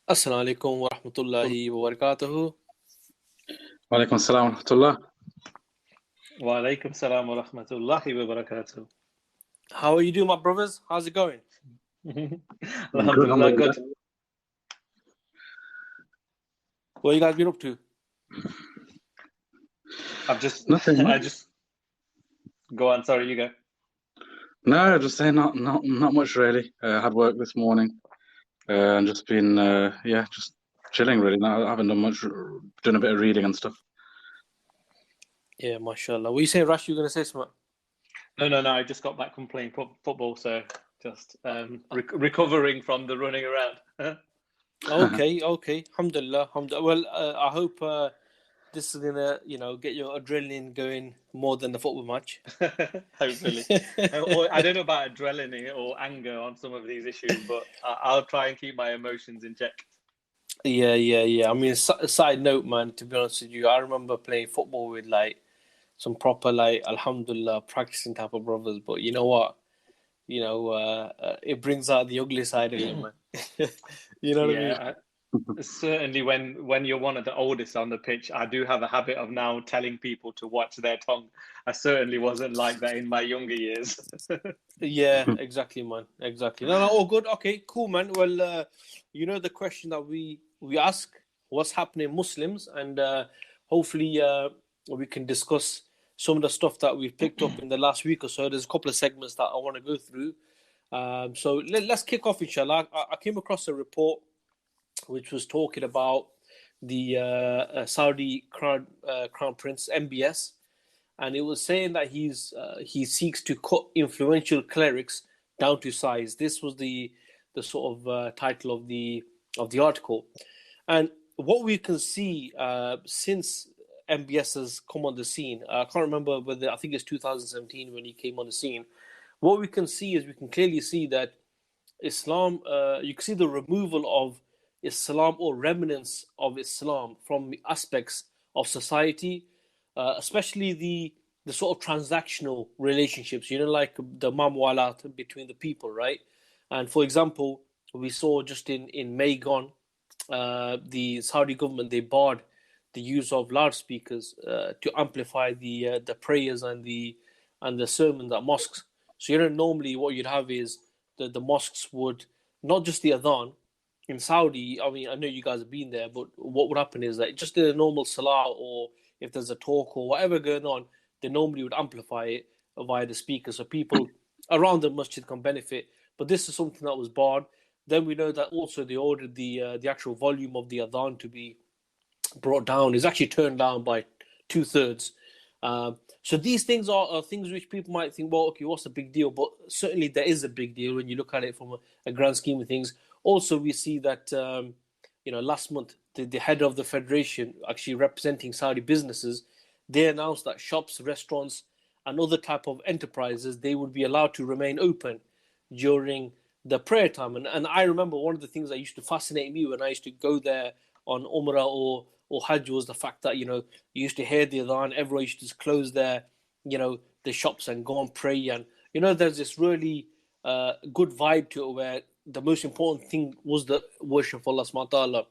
Assalamu alaikum wa rahmatullahi wa barakatuhu. وعليكم السلام ورحمة الله. Wa alaikum salam wa rahmatullahi wa barakatuh. How are you doing, my brothers? How's it going? Good, Alhamdulillah, alhamdulillah. good. What you guys been up to? Nothing I much. just go on. Sorry, you go. No, just saying not much really. Had work this morning and just been just chilling really. No, I haven't done much. Doing a bit of reading and stuff. Yeah, mashallah. What you saying, Rash? You gonna say something? No. I just got back from playing football, so just recovering from the running around. Okay. Alhamdulillah. Well, I hope this is gonna, get your adrenaline going more than the football match. Hopefully. Or, I don't know about adrenaline or anger on some of these issues, but I'll try and keep my emotions in check. Yeah. I mean, side note, man. To be honest with you, I remember playing football with some proper alhamdulillah practicing type of brothers. But you know what? It brings out the ugly side of you, man. You know what I mean? Certainly when you're one of the oldest on the pitch, I do have a habit of now telling people to watch their tongue. I certainly wasn't like that in my younger years. Yeah, exactly, man. Exactly. No, all good. Okay, cool, man. Well, the question that we ask, what's happening Muslims, and hopefully we can discuss some of the stuff that we've picked up in the last week or so. There's a couple of segments that I want to go through. So let's kick off, inshallah. I came across a report which was talking about the Saudi Crown Prince MBS, and it was saying that he seeks to cut influential clerics down to size. This was the sort of title of the article, and what we can see since MBS has come on the scene, I can't remember whether, I think it's 2017 when he came on the scene. What we can see is we can clearly see that Islam, you can see the removal of Islam or remnants of Islam from aspects of society, especially the sort of transactional relationships, like the mamwalat between the people, right? And for example, we saw just in May gone, the Saudi government, they barred the use of loudspeakers to amplify the prayers and the sermons at mosques. So normally what you'd have is the mosques would, not just the adhan. In Saudi, I mean, I know you guys have been there, but what would happen is that just in a normal salah, or if there's a talk or whatever going on, they normally would amplify it via the speaker, so people around the masjid can benefit. But this is something that was barred. Then we know that also they ordered the actual volume of the adhan to be brought down. It's actually turned down by 2/3. So these things are things which people might think, well, okay, what's the big deal? But certainly there is a big deal when you look at it from a grand scheme of things. Also, we see that last month the head of the federation, actually representing Saudi businesses, they announced that shops, restaurants, and other type of enterprises, they would be allowed to remain open during the prayer time. And I remember one of the things that used to fascinate me when I used to go there on Umrah or Hajj was the fact that, you used to hear the adhan, everyone used to just close their, the shops and go and pray. And, there's this really good vibe to it where the most important thing was the worship of Allah subhanahu wa ta'ala.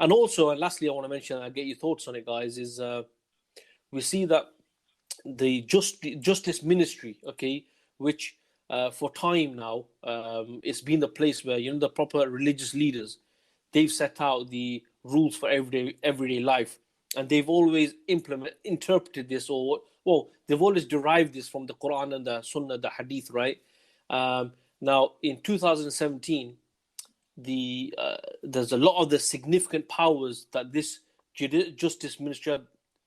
And also, and lastly, I want to mention, I'll get your thoughts on it, guys, is we see that the Justice Ministry, okay, which for time now, it's been the place where, the proper religious leaders, they've set out the rules for everyday life, and they've always interpreted this, or they've always derived this from the Quran and the Sunnah, the Hadith, right? Now in 2017, there's a lot of the significant powers that this Justice Ministry,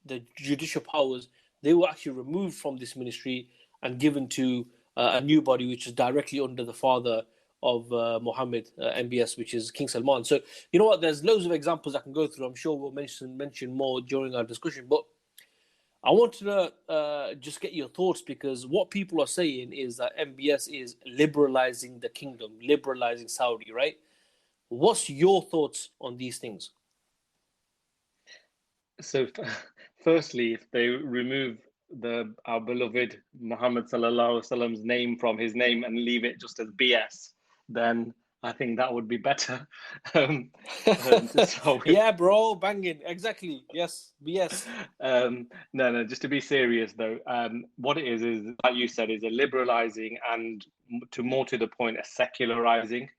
the judicial powers, they were actually removed from this ministry and given to a new body which is directly under the father of Mohammed MBS, which is King Salman. So you know what? There's loads of examples I can go through. I'm sure we'll mention more during our discussion. But I wanted to just get your thoughts, because what people are saying is that MBS is liberalizing the kingdom, liberalizing Saudi, right? What's your thoughts on these things? So, firstly, if they remove our beloved Muhammad sallallahu alaihi wasallam's name from his name and leave it just as BS, then I think that would be better. So Yeah, bro, banging. Exactly. Yes. BS. no, just to be serious though, what it is like you said, is a liberalizing and more to the point, a secularizing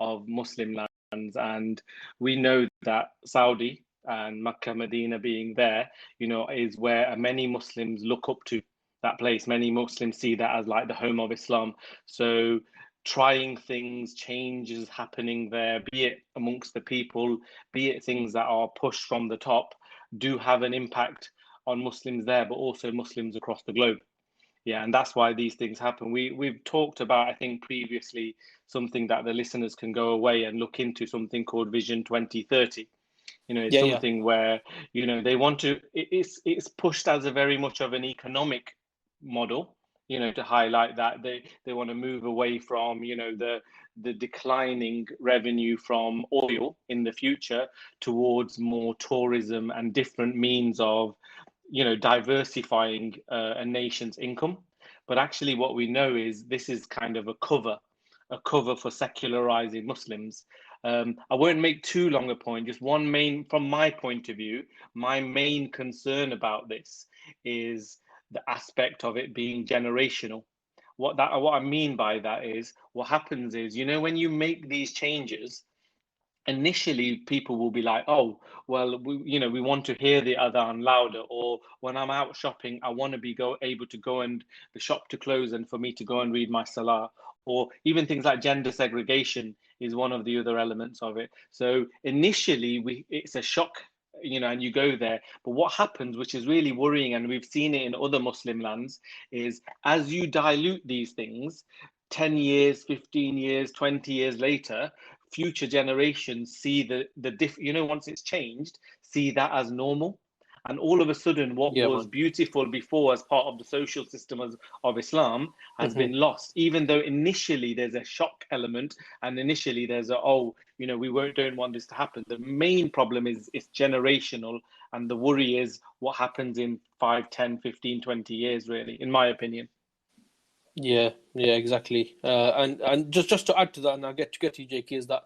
of Muslim lands. And we know that Saudi and Makkah, Medina being there, is where many Muslims look up to that place. Many Muslims see that as like the home of Islam. So trying things, changes happening there, be it amongst the people, be it things that are pushed from the top, do have an impact on Muslims there, but also Muslims across the globe. Yeah, and that's why these things happen. We've talked about, I think, previously, something that the listeners can go away and look into, something called Vision 2030. It's Yeah, yeah. something where, they want to, it's pushed as a very much of an economic model, to highlight that they want to move away from, the declining revenue from oil in the future towards more tourism and different means of, diversifying a nation's income. But actually, what we know is this is kind of a cover for secularizing Muslims. I won't make too long a point. Just one from my point of view, my main concern about this is the aspect of it being generational. What I mean by that is, what happens is, when you make these changes, initially people will be like, oh, well, we want to hear the adhan louder, or when I'm out shopping, I want to be able to go and the shop to close and for me to go and read my salah. Or even things like gender segregation is one of the other elements of it. So initially it's a shock, and you go there. But what happens, which is really worrying, and we've seen it in other Muslim lands, is as you dilute these things, 10 years, 15 years, 20 years later, future generations see once it's changed, see that as normal. And all of a sudden, what Yeah, was man. beautiful before as part of the social system of Islam has been lost, even though initially there's a shock element, and initially there's we don't want this to happen. The main problem is it's generational, and the worry is what happens in 5, 10, 15, 20 years, really, in my opinion. Yeah, exactly. And just to add to that, and I'll get to you, JK, is that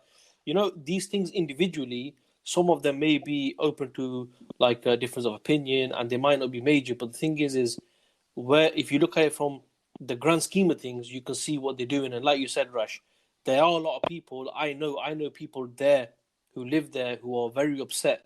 these things individually, some of them may be open to like a difference of opinion, and they might not be major. But the thing is where if you look at it from the grand scheme of things, you can see what they're doing. And like you said, Rash, there are a lot of people I know people there who live there who are very upset,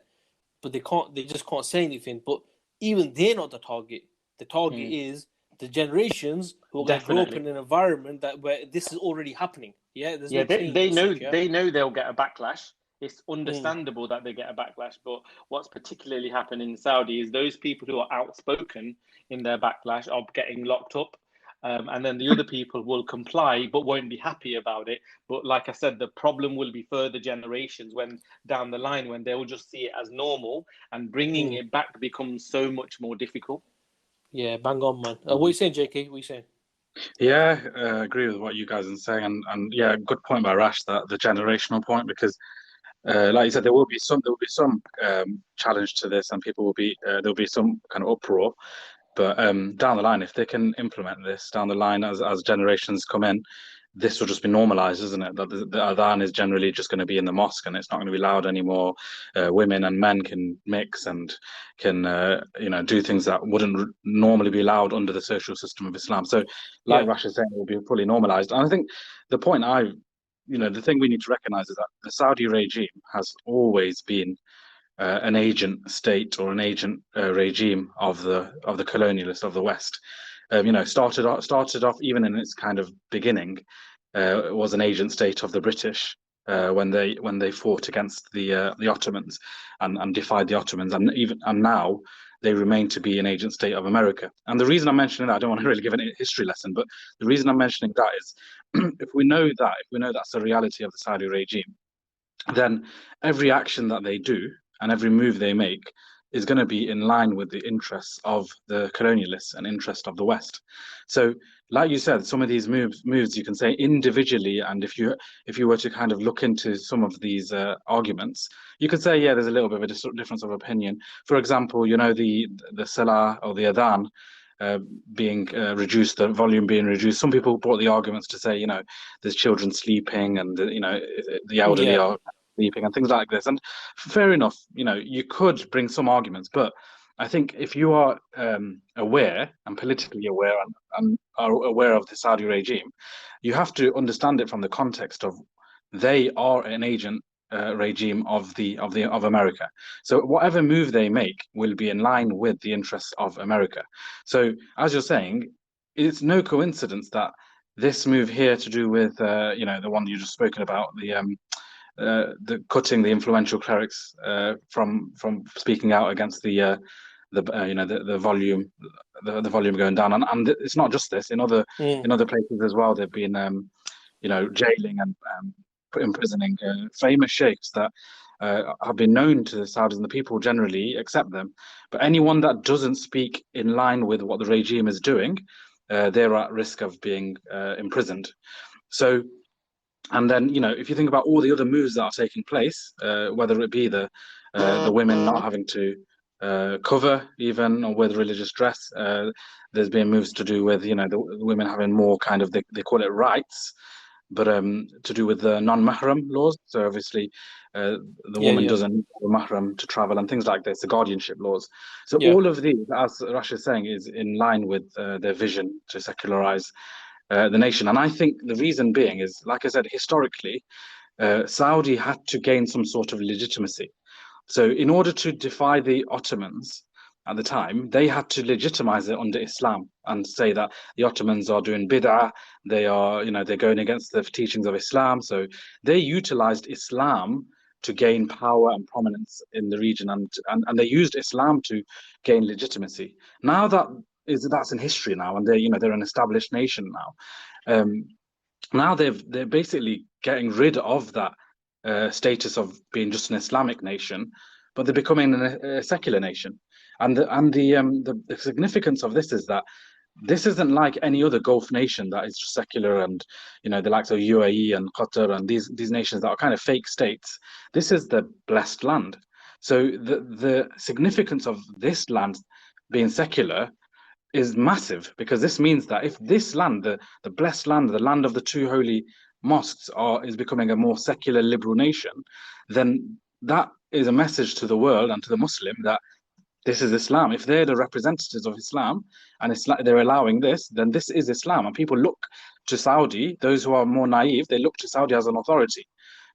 but they just can't say anything. But even they're not the target. The target is the generations who are going to grow up in an environment where this is already happening. Yeah, there's no change. They know they'll get a backlash. It's understandable that they get a backlash, but what's particularly happening in Saudi is those people who are outspoken in their backlash are getting locked up. And then the other people will comply but won't be happy about it. But like I said, the problem will be further generations when down the line, when they'll just see it as normal, and bringing it back becomes so much more difficult. Yeah, bang on, man. What are you saying, JK? What are you saying? Yeah, I agree with what you guys are saying, and yeah, good point by Rash, that the generational point, because like you said, there will be some challenge to this, and people will be there'll be some kind of uproar. But down the line, if they can implement this down the line as generations come in, this will just be normalized, isn't it? That the adhan is generally just going to be in the mosque, and it's not going to be loud anymore. Women and men can mix and can do things that wouldn't normally be allowed under the social system of Islam. So, like Rash is saying, it will be fully normalized. And I think the point the thing we need to recognize is that the Saudi regime has always been an agent state or an agent regime of the colonialists of the West. Started off even in its kind of beginning, it was an agent state of the British when they fought against the Ottomans and defied the Ottomans, and now they remain to be an agent state of America. And the reason I'm mentioning that, I don't want to really give a history lesson, but the reason I'm mentioning that is if we know that's the reality of the Saudi regime, then every action that they do and every move they make is going to be in line with the interests of the colonialists and interest of the West. So, like you said, some of these moves you can say individually, and if you were to kind of look into some of these arguments, you could say, yeah, there's a little bit of a difference of opinion. For example, the salah or the adhan, being reduced, the volume being reduced. Some people brought the arguments to say, there's children sleeping and, the elderly are sleeping and things like this. And fair enough, you could bring some arguments, but I think if you are aware and politically aware and are aware of the Saudi regime, you have to understand it from the context of they are an agent regime of America. So whatever move they make will be in line with the interests of America. So as you're saying, it's no coincidence that this move here to do with the one you just spoken about, the cutting the influential clerics from speaking out against the volume going down, and it's not just this. In other places as well, they've been jailing and imprisoning famous sheikhs that have been known to the Saudis, and the people generally accept them. But anyone that doesn't speak in line with what the regime is doing, they're at risk of being imprisoned. So, and then if you think about all the other moves that are taking place, whether it be the women not having to cover even, or with religious dress, there's been moves to do with the women having more kind of, they call it rights, but to do with the non-mahram laws. So obviously the woman doesn't need a mahram to travel and things like this, the guardianship laws. So all of these, as Rash is saying, is in line with their vision to secularize the nation. And I think the reason being is, like I said, historically, Saudi had to gain some sort of legitimacy. So in order to defy the Ottomans at the time, they had to legitimize it under Islam and say that the Ottomans are doing bid'ah, they are, they're going against the teachings of Islam. So they utilized Islam to gain power and prominence in the region, and they used Islam to gain legitimacy. Now that's in history now, and they're an established nation now. Now they're basically getting rid of that status of being just an Islamic nation, but they're becoming a secular nation. And the significance of this is that this isn't like any other Gulf nation that is just secular, and the likes of UAE and Qatar and these nations that are kind of fake states. This is the blessed land. So the significance of this land being secular is massive, because this means that if this land, the blessed land, the land of the two holy mosques, is becoming a more secular, liberal nation, then that is a message to the world and to the Muslim that this is Islam. If they're the representatives of Islam and they're allowing this, then this is Islam. And people look to Saudi, those who are more naive, they look to Saudi as an authority.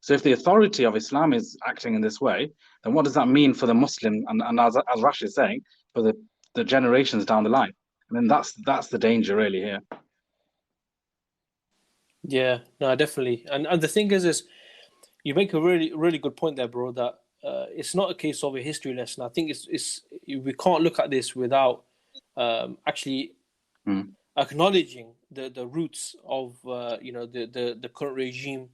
So if the authority of Islam is acting in this way, then what does that mean for the Muslim, and as Rash is saying, for the generations down the line? I mean, that's the danger really here. Yeah, no, definitely. And the thing is you make a really, really good point there, bro, that it's not a case of a history lesson. I think it's we can't look at this without actually acknowledging the roots of the current regime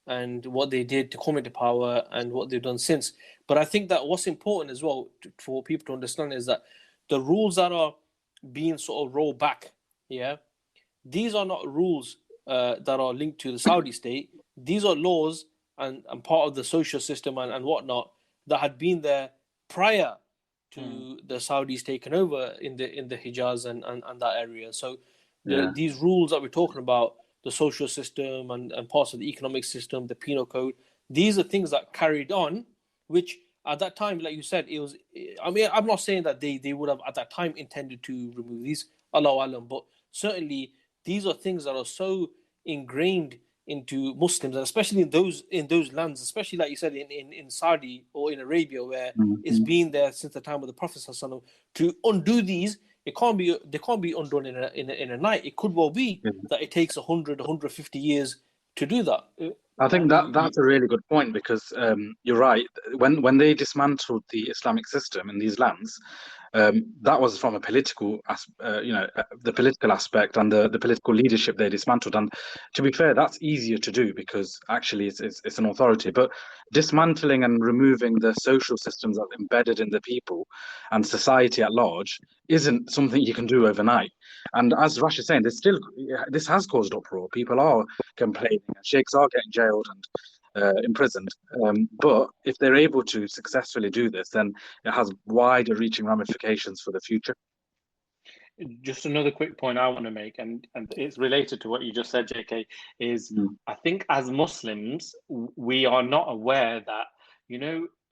and what they did to come into power and what they've done since. But I think that what's important as well for people to understand is that the rules that are being sort of rolled back, these are not rules that are linked to the Saudi state. These are laws and part of the social system and whatnot that had been there prior to the Saudis taking over in the Hijaz and that area. So these rules that we're talking about, the social system and parts of the economic system, the penal code, these are things that carried on, which at that time, like you said, it was, I mean, I'm not saying that they would have at that time intended to remove these, Allahu Alam, but certainly these are things that are so ingrained into Muslims, and especially in those lands, especially like you said in Saudi or in Arabia, where it's been there since the time of the Prophet ﷺ. To undo these, they can't be undone in a night. It could well be that it takes 150 years to do that. I think that's a really good point, because you're right. When they dismantled the Islamic system in these lands, that was from a political, the political aspect and the political leadership they dismantled. And to be fair, that's easier to do because actually it's an authority. But dismantling and removing the social systems that are embedded in the people and society at large isn't something you can do overnight. And as Rash is saying, this has caused uproar. People are complaining, and sheikhs are getting jailed and imprisoned. But if they're able to successfully do this, then it has wider reaching ramifications for the future. Just another quick point I want to make, and it's related to what you just said, JK, is I think as Muslims, we are not aware that,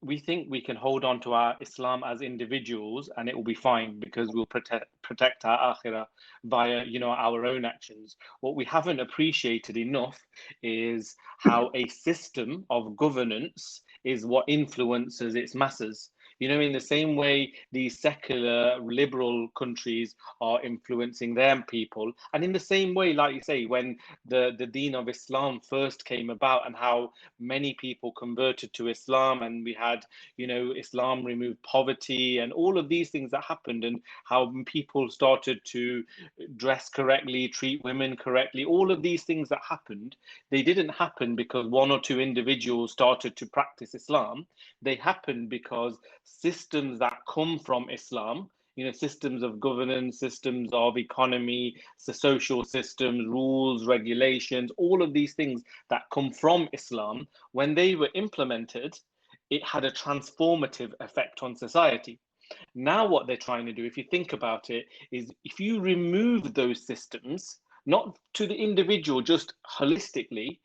we think we can hold on to our Islam as individuals and it will be fine because we'll protect our akhirah via, our own actions. What we haven't appreciated enough is how a system of governance is what influences its masses. In the same way these secular liberal countries are influencing their people, and in the same way, like you say, when the deen of Islam first came about and how many people converted to Islam, and we had, Islam removed poverty and all of these things that happened, and how people started to dress correctly, treat women correctly, all of these things that happened, they didn't happen because one or two individuals started to practice Islam. They happened because systems that come from Islam, systems of governance, systems of economy, social systems, rules, regulations, all of these things that come from Islam, when they were implemented, it had a transformative effect on society. Now what they're trying to do, if you think about it, is if you remove those systems, not to the individual, just holistically,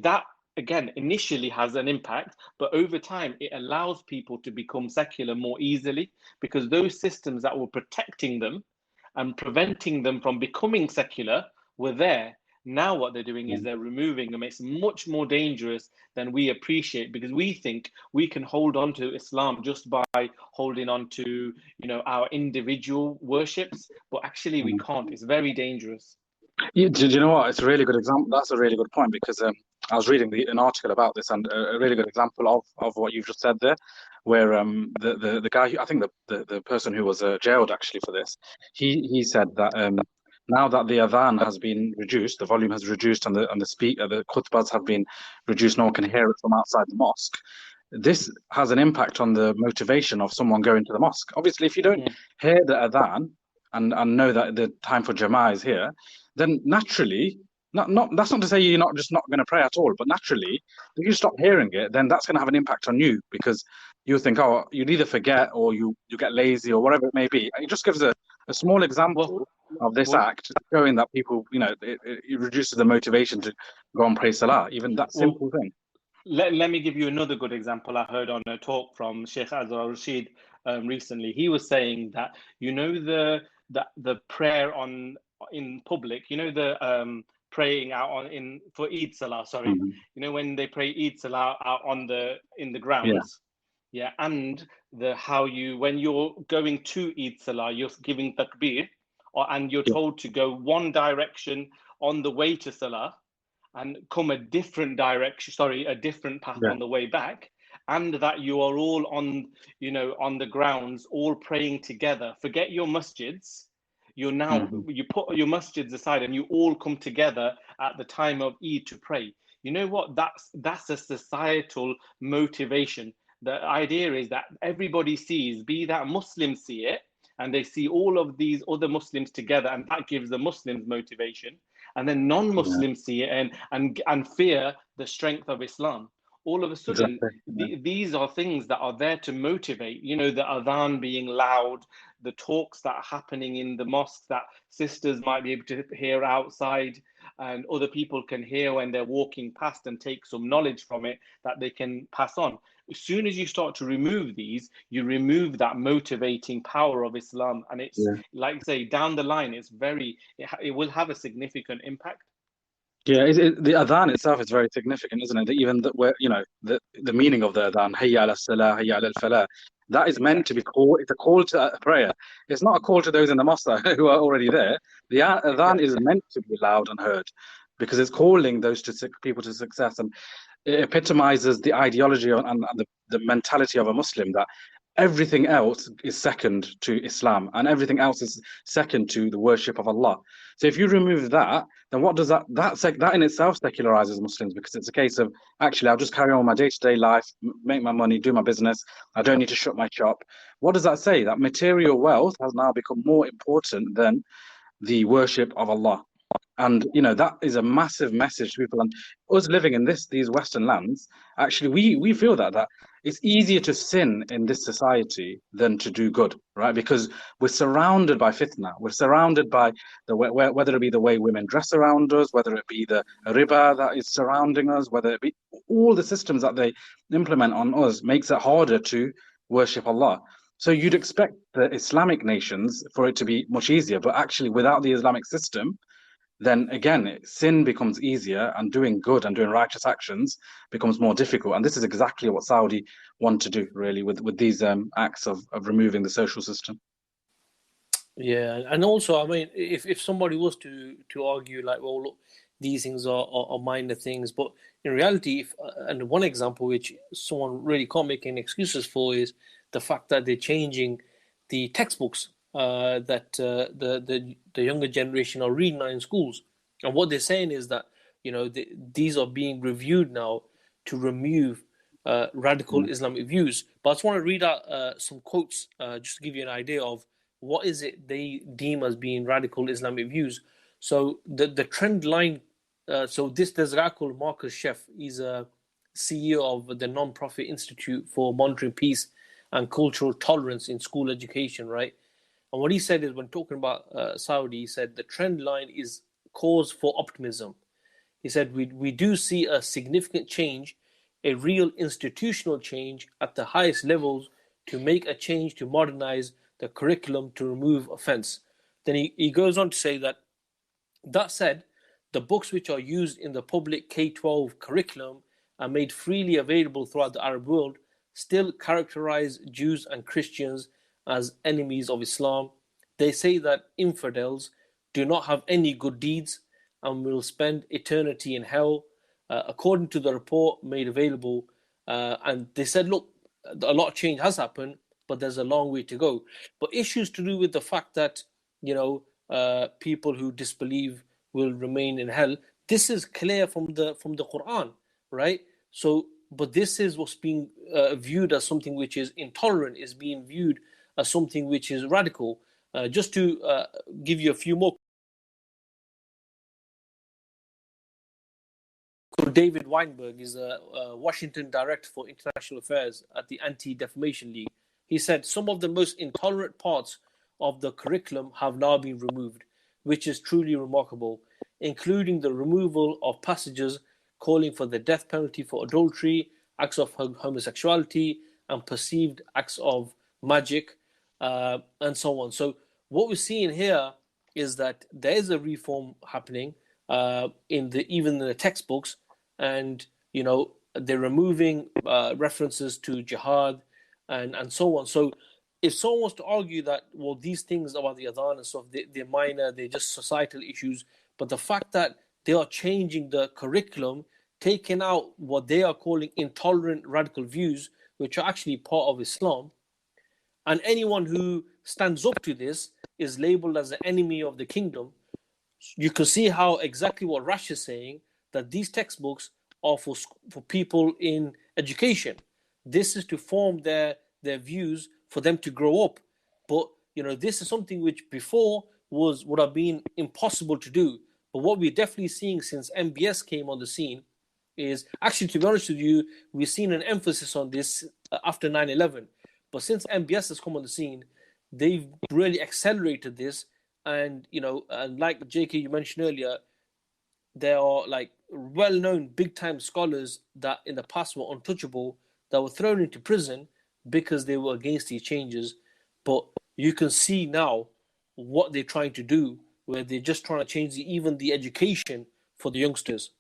that again initially has an impact, but over time it allows people to become secular more easily, because those systems that were protecting them and preventing them from becoming secular were there. Now what they're doing is they're removing them. It's much more dangerous than we appreciate, because we think we can hold on to Islam just by holding on to, our individual worships, but actually we can't. It's very dangerous. Do you know what? It's a really good example. That's a really good point, because I was reading an article about this, and a really good example of what you've just said there, where the guy, I think the person who was jailed actually for this, he said that now that the adhan has been reduced, the volume has reduced, and the khutbahs have been reduced, no one can hear it from outside the mosque. This has an impact on the motivation of someone going to the mosque. Obviously, if you don't hear the adhan and know that the time for Jama'ah is here, then naturally, that's not to say you're not going to pray at all, but naturally, if you stop hearing it, then that's going to have an impact on you, because you think, oh, you'd either forget or you get lazy or whatever it may be. And it just gives a small example of this act, showing that people, it reduces the motivation to go and pray Salah, even that simple thing. Let me give you another good example I heard on a talk from Sheikh Jarrah Rashid recently. He was saying that, the prayer in public, the praying out for Eid Salah, sorry, when they pray Eid Salah out in the grounds, and when you're going to Eid Salah, you're giving takbir, and you're told to go one direction on the way to Salah and come a different path on the way back, and that you are all on the grounds, all praying together. Forget your masjids. You put your masjids aside and you all come together at the time of Eid to pray. You know what? That's a societal motivation. The idea is that everybody sees, be that Muslims see it, and they see all of these other Muslims together, and that gives the Muslims motivation. And then non-Muslims see it and fear the strength of Islam. All of a sudden, these are things that are there to motivate, the adhan being loud, the talks that are happening in the mosque that sisters might be able to hear outside, and other people can hear when they're walking past and take some knowledge from it that they can pass on. As soon as you start to remove these, you remove that motivating power of Islam. And it's like, say, down the line, it will have a significant impact. Yeah, the adhan itself is very significant, isn't it? Even the meaning of the adhan, hayya ala salah, hayya ala falah, that is meant to be called. It's a call to a prayer. It's not a call to those in the mosque who are already there. The adhan is meant to be loud and heard, because it's calling those people to success, and it epitomizes the ideology and the mentality of a Muslim, that everything else is second to Islam and everything else is second to the worship of Allah. So if you remove that, then what does that in itself secularizes Muslims, because it's a case of, actually, I'll just carry on my day-to-day life, make my money, do my business. I don't need to shut my shop. What does that say? That material wealth has now become more important than the worship of Allah. And that is a massive message to people. And us living in these Western lands, actually, we feel that it's easier to sin in this society than to do good, right? Because we're surrounded by fitna. We're surrounded by whether it be the way women dress around us, whether it be the riba that is surrounding us, whether it be all the systems that they implement on us, makes it harder to worship Allah. So you'd expect the Islamic nations for it to be much easier, but actually without the Islamic system, then again, sin becomes easier and doing good and doing righteous actions becomes more difficult. And this is exactly what Saudi want to do, really, with these acts of removing the social system. Yeah, and also, I mean, if somebody was to argue like, well, look, these things are minor things, but in reality, and one example which someone really can't make any excuses for is the fact that they're changing the textbooks that the younger generation are reading now in schools, and what they're saying is that these are being reviewed now to remove radical Islamic views. But I just want to read out some quotes just to give you an idea of what is it they deem as being radical Islamic views. So the trend line, there's a guy called Marcus Sheff. He's a CEO of the non-profit Institute for Monitoring Peace and Cultural Tolerance in School Education, right? And what he said is, when talking about Saudi, he said the trend line is cause for optimism. He said we do see a significant change, a real institutional change at the highest levels to make a change to modernize the curriculum to remove offense. Then he goes on to say that said, the books which are used in the public K-12 curriculum and made freely available throughout the Arab world still characterize Jews and Christians as enemies of Islam. They say that infidels do not have any good deeds and will spend eternity in hell, according to the report made available. And they said, look, a lot of change has happened, but there's a long way to go. But issues to do with the fact that people who disbelieve will remain in hell, this is clear from the Quran, right? So, but this is what's being viewed as something which is intolerant, is being viewed as something which is radical. Just to give you a few more. David Weinberg is a Washington Director for International Affairs at the Anti-Defamation League. He said some of the most intolerant parts of the curriculum have now been removed, which is truly remarkable, including the removal of passages calling for the death penalty for adultery, acts of homosexuality, and perceived acts of magic, and so on. So what we're seeing here is that there is a reform happening even in the textbooks, and they're removing references to jihad and so on. So if someone wants to argue that, well, these things about the adhan and stuff, they're minor, they're just societal issues, but the fact that they are changing the curriculum, taking out what they are calling intolerant radical views, which are actually part of Islam, and anyone who stands up to this is labeled as an enemy of the kingdom, you can see how exactly what Rash is saying, that these textbooks are for people in education. This is to form their views for them to grow up. But this is something which before would have been impossible to do. But what we're definitely seeing since MBS came on the scene is, actually, to be honest with you, we've seen an emphasis on this after 9/11. But since MBS has come on the scene, they've really accelerated this. And and like JK, you mentioned earlier, there are like well-known big-time scholars that in the past were untouchable, that were thrown into prison because they were against these changes. But you can see now what they're trying to do, where they're just trying to change even the education for the youngsters.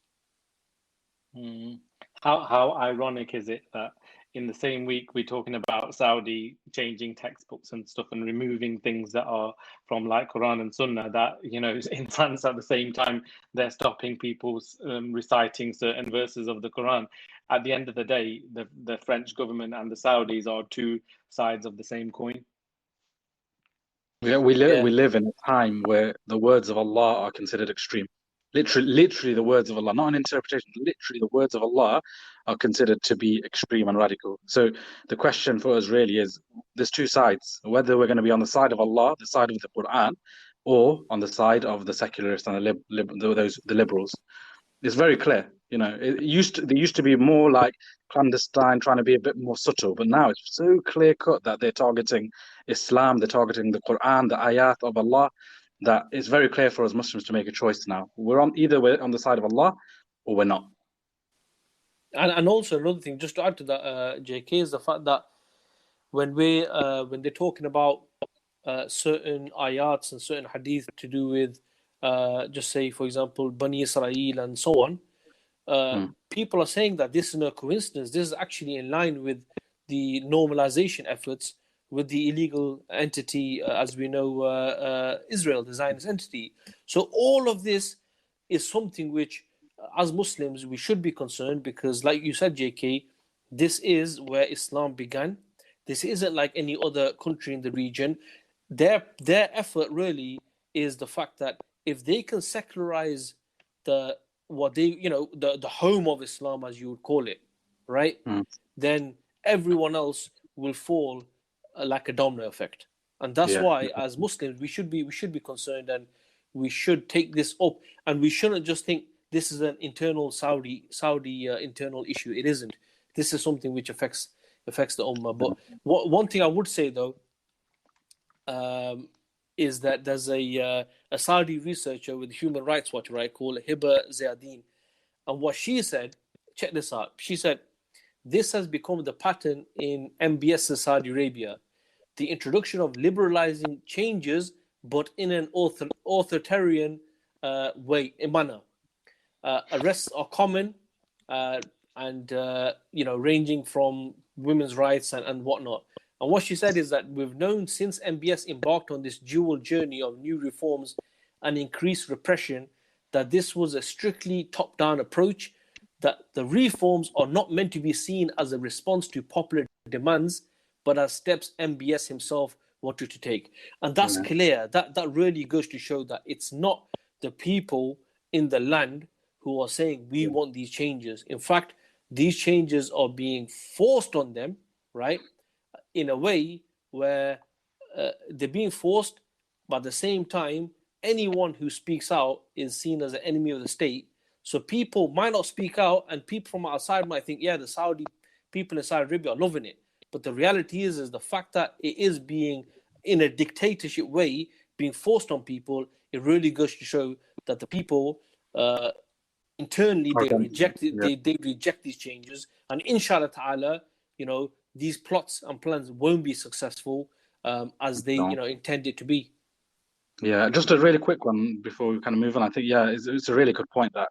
How ironic is it that in the same week we're talking about Saudi changing textbooks and stuff and removing things that are from like Quran and Sunnah, that in France at the same time they're stopping people reciting certain verses of the Quran. At the end of the day, the French government and the Saudis are two sides of the same coin. Yeah, we live in a time where the words of Allah are considered extreme. Literally the words of Allah, not an interpretation, literally the words of Allah are considered to be extreme and radical. So the question for us really is, there's two sides, whether we're going to be on the side of Allah, the side of the Quran, or on the side of the secularists and the liberals. It's very clear. There used to be more like clandestine, trying to be a bit more subtle, but now it's so clear cut that they're targeting Islam, they're targeting the Quran, the ayat of Allah, that it's very clear for us Muslims to make a choice now. We're on the side of Allah or we're not. And also another thing, just to add to that, JK, is the fact that when they're talking about certain ayats and certain hadith to do with, just say, for example, Bani Israel and so on, people are saying that this is no coincidence. This is actually in line with the normalization efforts with the illegal entity, as we know, Israel, the Zionist entity. So all of this is something which, as Muslims, we should be concerned, because, like you said, JK, this is where Islam began. This isn't like any other country in the region. Their effort really is the fact that if they can secularize the home of Islam, as you would call it, right? Then everyone else will fall like a domino effect. And that's why, as Muslims, we should be concerned, and we should take this up, and we shouldn't just think this is an internal Saudi internal issue. It isn't. This is something which affects the Ummah. But one thing I would say though, is that there's a Saudi researcher with Human Rights Watch, right, called Hiba Ziadin, and what she said, check this out. She said, this has become the pattern in MBS in Saudi Arabia. The introduction of liberalizing changes, but in an authoritarian manner. Arrests are common, and ranging from women's rights and whatnot. And what she said is that we've known since MBS embarked on this dual journey of new reforms and increased repression that this was a strictly top-down approach, that the reforms are not meant to be seen as a response to popular demands, but as steps MBS himself wanted to take. And that's clear. That really goes to show that it's not the people in the land who are saying we want these changes. In fact, these changes are being forced on them, right? In a way where they're being forced, but at the same time, anyone who speaks out is seen as an enemy of the state. So people might not speak out, and people from outside might think, yeah, the Saudi people in Saudi Arabia are loving it. But the reality is the fact that it is being, in a dictatorship way, being forced on people. It really goes to show that the people internally they reject these changes, and inshallah ta'ala, these plots and plans won't be successful as they intend it to be. Yeah, just a really quick one before we kind of move on. I think it's a really good point that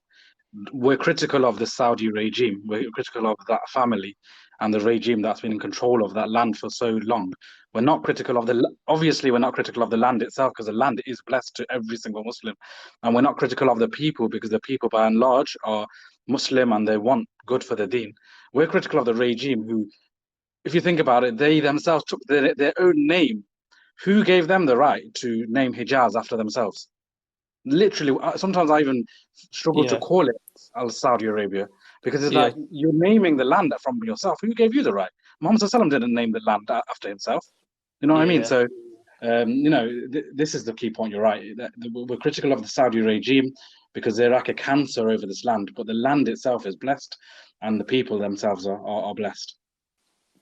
we're critical of the Saudi regime. We're critical of that family and the regime that's been in control of that land for so long. We're not critical of obviously we're not critical of the land itself, because the land is blessed to every single Muslim. And we're not critical of the people, because the people by and large are Muslim and they want good for the deen. We're critical of the regime who, if you think about it, they themselves took their own name. Who gave them the right to name Hijaz after themselves? Literally, sometimes I even struggle to call it Al Saudi Arabia, because it's like you're naming the land from yourself. Who gave you the right? Muhammad Sallallahu didn't name the land after himself. You know what I mean? So, this is the key point. You're right. We're critical of the Saudi regime because they're like a cancer over this land, but the land itself is blessed, and the people themselves are blessed.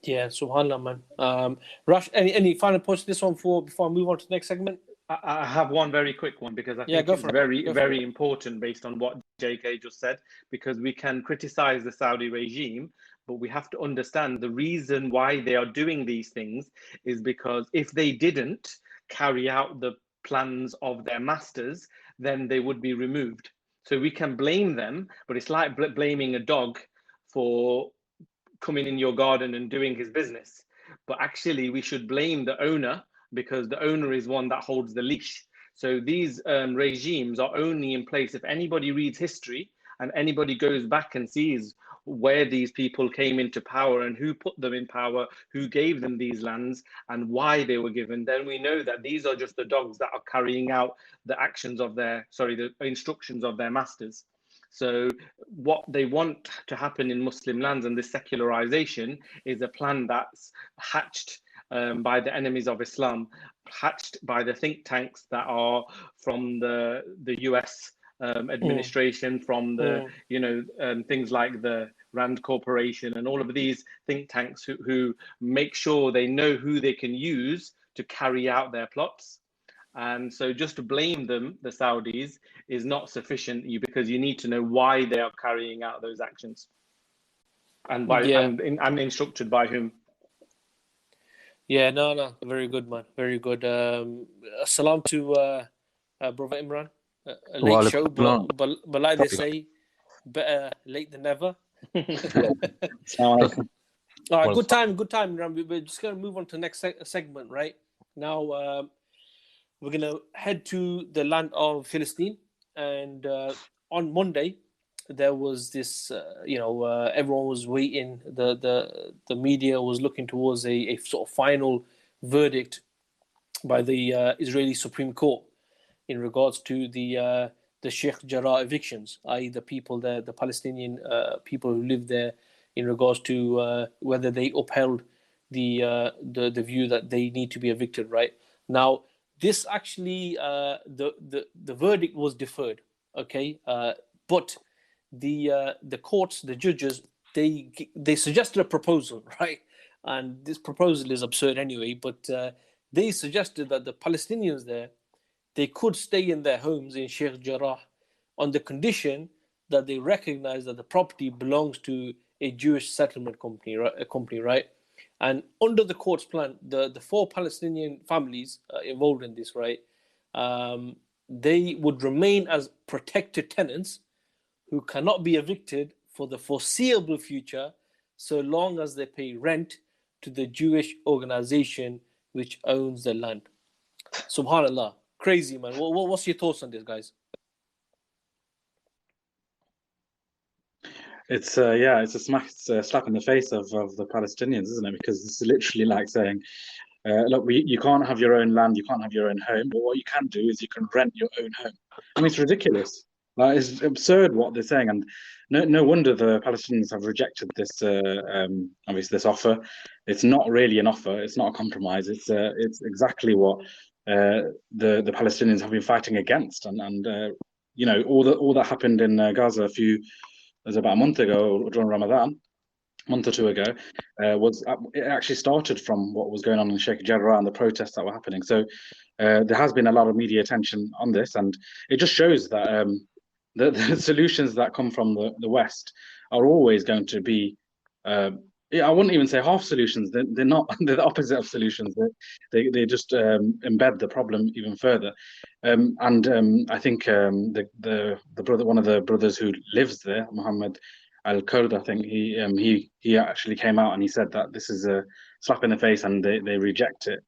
Yeah, subhanAllah, man. Rush, any final points to this one before I move on to the next segment? I have one very quick one, because I think it's very important based on what JK just said, because we can criticize the Saudi regime, but we have to understand the reason why they are doing these things is because if they didn't carry out the plans of their masters, then they would be removed. So we can blame them, but it's like blaming a dog for coming in your garden and doing his business. But actually, we should blame the owner, because the owner is one that holds the leash. So these regimes are only in place if anybody reads history and anybody goes back and sees where these people came into power and who put them in power, who gave them these lands and why they were given, then we know that these are just the dogs that are carrying out the instructions of their masters. So what they want to happen in Muslim lands and this secularization is a plan that's hatched by the enemies of Islam, hatched by the think tanks that are from the US administration, from the things like the Rand Corporation and all of these think tanks who make sure they know who they can use to carry out their plots. And so just to blame them, the Saudis, is not sufficient, because you need to know why they are carrying out those actions, and by and instructed by whom. Yeah, no, very good, man, very good. Salam to brother Imran. A late show, but like they say, better late than never. All right, good time. We're just going to move on to the next segment, right? Now, we're going to head to the land of Palestine. And on Monday, there was this, everyone was waiting. The media was looking towards a sort of final verdict by the Israeli Supreme Court in regards to the Sheikh Jarrah evictions, i.e. the people there, the Palestinian people who live there, in regards to whether they upheld the view that they need to be evicted. Right now, this actually the verdict was deferred. Okay, but the courts, the judges, they suggested a proposal, right? And this proposal is absurd anyway. But they suggested that the Palestinians there, they could stay in their homes in Sheikh Jarrah on the condition that they recognize that the property belongs to a Jewish settlement company, right? And under the court's plan, the 4 Palestinian families involved in this, right, they would remain as protected tenants who cannot be evicted for the foreseeable future, so long as they pay rent to the Jewish organization which owns the land. Subhanallah. Crazy, man. What's your thoughts on this, guys? It's it's a slap in the face of the Palestinians, isn't it? Because it's literally like saying, look, you can't have your own land, you can't have your own home, but what you can do is you can rent your own home. I mean, it's ridiculous. Like, it's absurd what they're saying, and no wonder the Palestinians have rejected this. Obviously, this offer. It's not really an offer. It's not a compromise. It's exactly what the Palestinians have been fighting against, and all that happened in Gaza it was about a month ago during Ramadan, a month or two ago, it actually started from what was going on in Sheikh Jarrah and the protests that were happening. So there has been a lot of media attention on this, and it just shows that the solutions that come from the West are always going to be, I wouldn't even say half solutions. They're not. They're the opposite of solutions. They just embed the problem even further. I think the brother, one of the brothers who lives there, Muhammad Al-Kurd, I think he actually came out and he said that this is a slap in the face, and they reject it.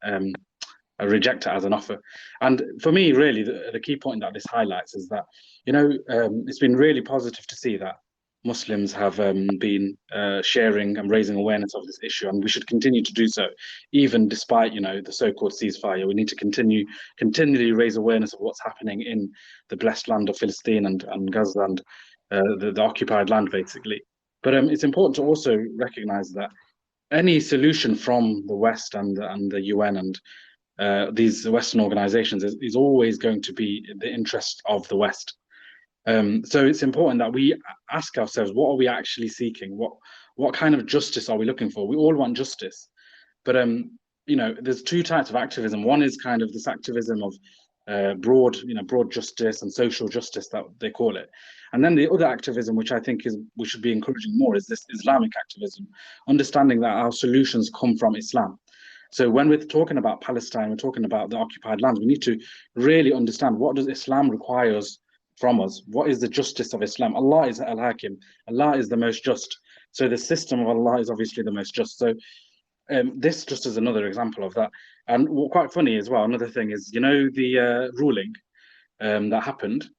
Reject it as an offer. And for me, really, the key point that this highlights is that it's been really positive to see that Muslims have been sharing and raising awareness of this issue, and we should continue to do so, even despite the so-called ceasefire. We need to continually raise awareness of what's happening in the blessed land of Palestine and Gaza and the occupied land, basically. But it's important to also recognize that any solution from the West and the UN and these Western organizations is always going to be in the interest of the West. So it's important that we ask ourselves, what are we actually seeking? What kind of justice are we looking for? We all want justice, but there's 2 types of activism. One is kind of this activism of broad justice and social justice, that they call it. And then the other activism, which I think we should be encouraging more, is this Islamic activism, understanding that our solutions come from Islam. So when we're talking about Palestine, we're talking about the occupied lands, we need to really understand, what does Islam require from us? What is the justice of Islam? Allah is Al-Hakim. Allah is the most just. So the system of Allah is obviously the most just. So this just is another example of that. And quite funny as well, another thing is, the ruling that happened,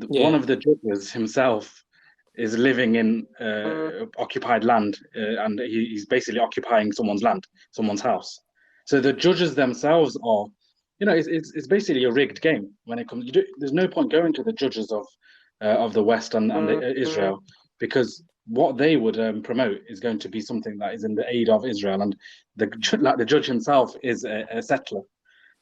one of the judges himself is living in occupied land, and he's basically occupying someone's land, someone's house. So the judges themselves are, it's basically a rigged game when it comes. There's no point going to the judges of the West and Israel, because what they would promote is going to be something that is in the aid of Israel, and the judge himself is a settler.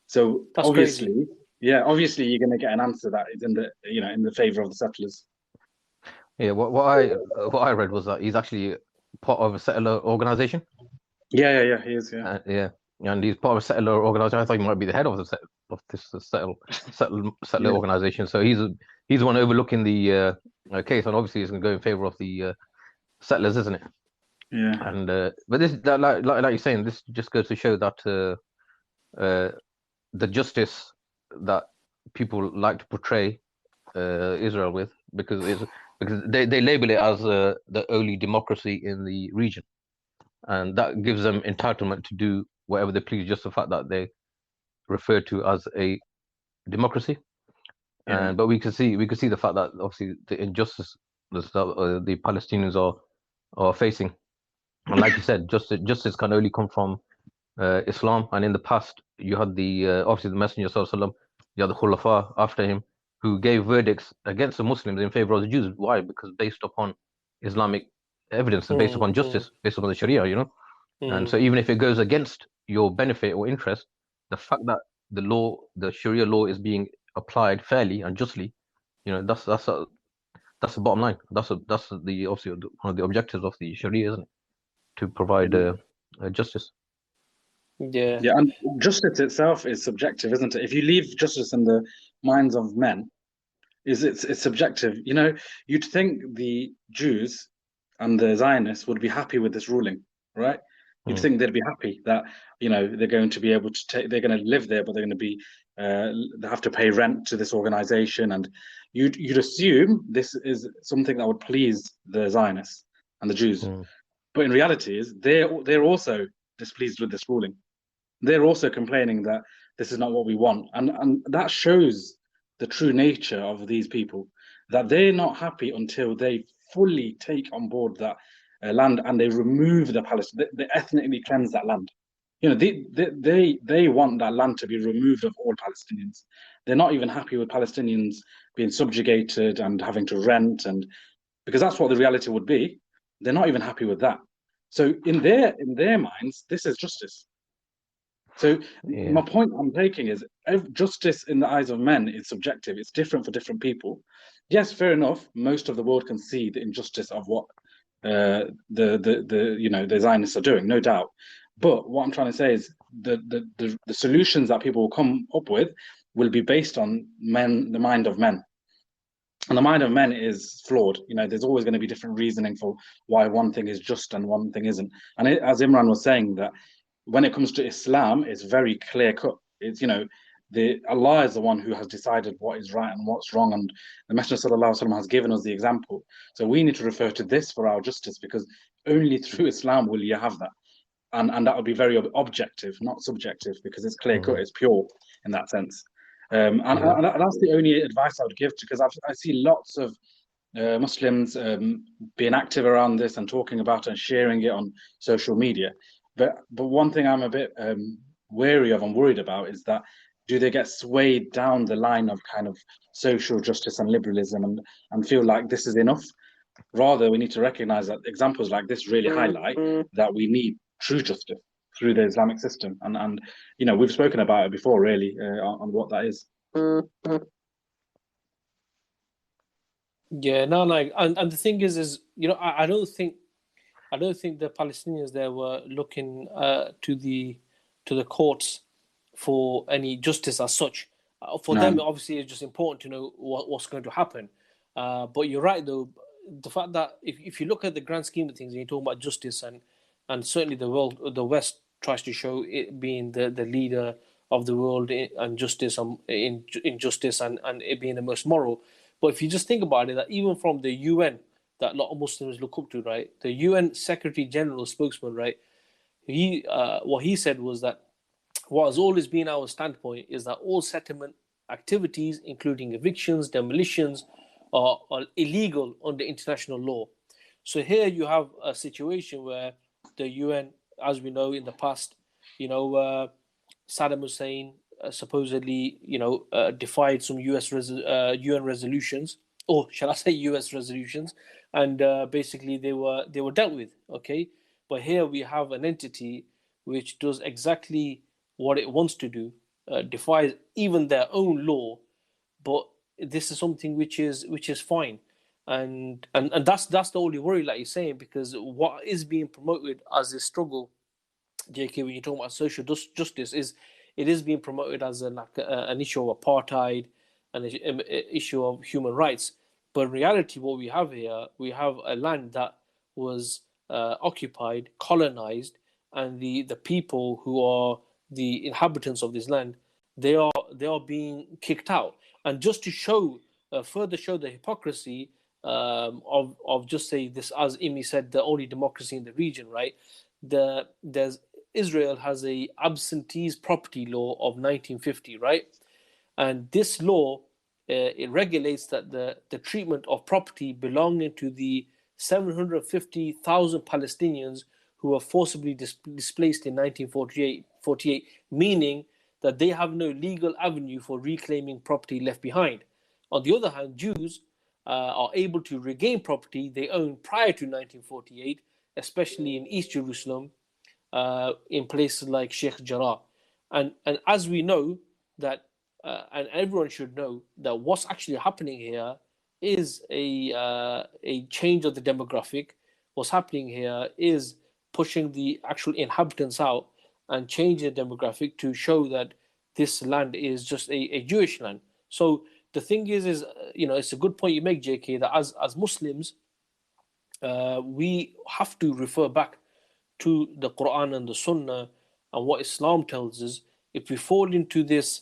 So That's obviously, crazy. obviously you're going to get an answer that is in the in the favor of the settlers. Yeah, what I read was that he's actually part of a settler organization. Yeah, he is. Yeah, Yeah, and he's part of a settler organization. I thought he might be the head of this settler organization. So he's the one overlooking the case, and obviously it's going to go in favor of the settlers, isn't it? Yeah. And but this, like you're saying, this just goes to show that the justice that people like to portray Israel with, because they label it as the only democracy in the region, and that gives them entitlement to do whatever they please, just the fact that they refer to as a democracy. And but we can see the fact that obviously the injustice that the Palestinians are facing, and like you said, justice can only come from Islam. And in the past, you had the obviously the Messenger Sallallahu Alaihi Wasallam, you had the Khulafa after him, who gave verdicts against the Muslims in favor of the Jews. Why? Because based upon Islamic evidence and based upon justice, based upon the Sharia, And so even if it goes against your benefit or interest, the fact that the Sharia law is being applied fairly and justly, that's the bottom line. That's the obviously one of the objectives of the Sharia, isn't it? To provide justice. Yeah. Yeah, and justice itself is subjective, isn't it? If you leave justice in the minds of men, it's subjective. You'd think the Jews and the Zionists would be happy with this ruling, right? You'd think they'd be happy that they're going to be able to they're going to live there, but they're going to be they have to pay rent to this organization, and you'd assume this is something that would please the Zionists and the Jews. But in reality, they're also displeased with this ruling. They're also complaining that this is not what we want, and that shows the true nature of these people, that they're not happy until they fully take on board that land and they remove the Palestinians. They ethnically cleanse that land. They want that land to be removed of all Palestinians. They're not even happy with Palestinians being subjugated and having to rent, and because that's what the reality would be. They're not even happy with that. So in their minds, this is justice. So my point I'm taking is justice in the eyes of men is subjective. It's different for different people. Yes, fair enough. Most of the world can see the injustice of what the Zionists are doing, no doubt. But what I'm trying to say is the solutions that people will come up with will be based on the mind of men. And the mind of men is flawed. There's always going to be different reasoning for why one thing is just and one thing isn't. And as Imran was saying, that when it comes to Islam, it's very clear cut. It's Allah is the one who has decided what is right and what's wrong, and the Messenger Sallallahu Alaihi Wasallam has given us the example. So we need to refer to this for our justice, because only through Islam will you have that, and that will be very objective, not subjective, because it's clear cut, it's pure in that sense. And that's the only advice I would give, because I see lots of Muslims being active around this and talking about it and sharing it on social media. But one thing I'm a bit wary of and worried about is that, do they get swayed down the line of kind of social justice and liberalism and feel like this is enough? Rather, we need to recognize that examples like this really highlight that we need true justice through the Islamic system. And we've spoken about it before, really, on what that is. Yeah, no, and the thing is, I don't think the Palestinians there were looking to the courts for any justice as such. For them, obviously, it's just important to know what's going to happen. But you're right, though, the fact that if you look at the grand scheme of things, and you're talking about justice, and certainly the West tries to show it being the leader of the world and justice in justice and it being the most moral. But if you just think about it, that even from the UN, that a lot of Muslims look up to, right? The UN Secretary General spokesman, right? What he said was that what has always been our standpoint is that all settlement activities, including evictions, demolitions, are illegal under international law. So here you have a situation where the UN, as we know in the past, Saddam Hussein supposedly, defied some UN resolutions, or shall I say US resolutions, and basically they were dealt with. Okay, but here we have an entity which does exactly what it wants to do, defies even their own law, but this is something which is fine, and that's the only worry, like you're saying, because what is being promoted as a struggle, JK, when you're talking about social justice, is it is being promoted as an issue of apartheid, an issue of human rights. But in reality, what we have here, we have a land that was occupied, colonized, and the people who are the inhabitants of this land, they are being kicked out. And just to show, further show the hypocrisy of just say this, as Imi said, the only democracy in the region, right? There's Israel has a absentees property law of 1950, right? And this law, it regulates that the treatment of property belonging to the 750,000 Palestinians who were forcibly displaced in 1948, meaning that they have no legal avenue for reclaiming property left behind. On the other hand, Jews are able to regain property they owned prior to 1948, especially in East Jerusalem, in places like Sheikh Jarrah. And as we know that, and everyone should know, that what's actually happening here is a change of the demographic. What's happening here is pushing the actual inhabitants out and changing the demographic to show that this land is just a Jewish land. So the thing is it's a good point you make, JK, that as Muslims, we have to refer back to the Quran and the Sunnah and what Islam tells us. If we fall into this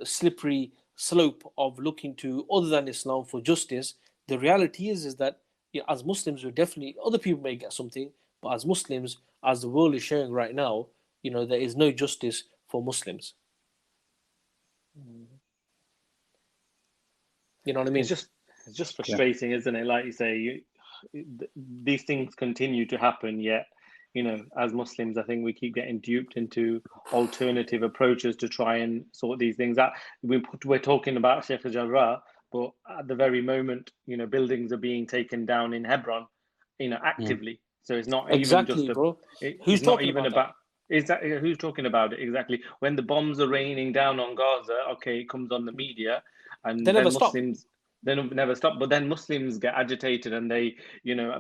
slippery slope of looking to other than Islam for justice, the reality is that as Muslims, we definitely, other people may get something, but as Muslims, as the world is showing right now, there is no justice for Muslims. You know what I mean? It's just frustrating, isn't it? Like you say, these things continue to happen, yet as Muslims, I think we keep getting duped into alternative approaches to try and sort these things out. We're talking about Sheikh Jarrah, but at the very moment, buildings are being taken down in Hebron, actively. So it's not exactly, even just bro. Who's talking about who's talking about it exactly? When the bombs are raining down on Gaza, okay, it comes on the media, and They then never stop. Muslims. They never stop, but then Muslims get agitated and they,